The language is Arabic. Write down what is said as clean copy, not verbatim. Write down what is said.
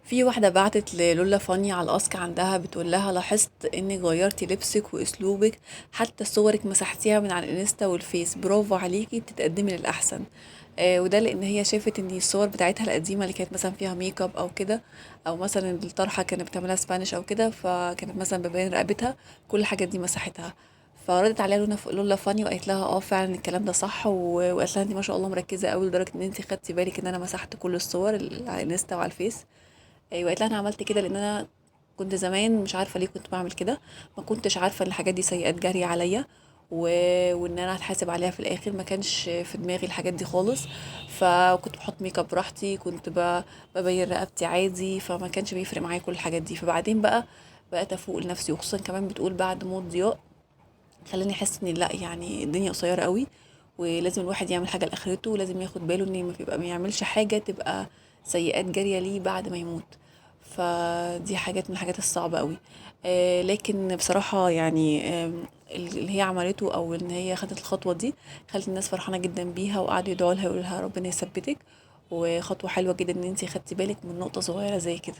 في واحدة بعتت للولا فاني على الاسك عندها بتقول لها لاحظت انك غيرتي لبسك واسلوبك، حتى صورك مسحتيها من على الانستا والفيس، برافو عليكي بتتقدمي للاحسن. وده لان هي شافت ان الصور بتاعتها القديمه اللي كانت مثلا فيها ميك اب او كده، او مثلا الطرحه كانت بتعملها سبانيش او كده، فكانت مثلا بتبين رقبتها، كل الحاجات دي مسحتها. فردت عليها لولا فاني وقالت لها اه فعلا الكلام ده صح، وقالت لها انت ما شاء الله مركزه قوي لدرجه ان انت خدتي بالك ان انا مسحت كل الصور اللي على الانستا وعلى الفيس. وقالت لها انا عملت كده لان انا كنت زمان مش عارفه ليه كنت بعمل كده، ما كنتش عارفه ان الحاجات دي سيئات جاريه عليا، و... وان انا هتحاسب عليها في الاخر، ما كانش في دماغي الحاجات دي خالص. فكنت بحط ميك اب براحتي، كنت ببين رقبتي عادي، فما كانش بيفرق معايا كل الحاجات دي. فبعدين بقى بقيت افوق لنفسي، وخصوصا كمان بتقول بعد موت ضياء خلاني احس ان لا يعني الدنيا قصيره قوي، ولازم الواحد يعمل حاجه لاخرته، ولازم ياخد باله ان ما يعملش حاجه تبقى سيئات جاريه ليه بعد ما يموت. فدي حاجات من الحاجات الصعبه قوي. لكن بصراحه يعني اللي هي عملته او ان هي خدت الخطوه دي خلت الناس فرحانه جدا بيها، وقعدوا يدعوا لها يقولوا لها ربنا يثبتك، وخطوه حلوه جدا ان انتي خدتي بالك من نقطه صغيره زي كده.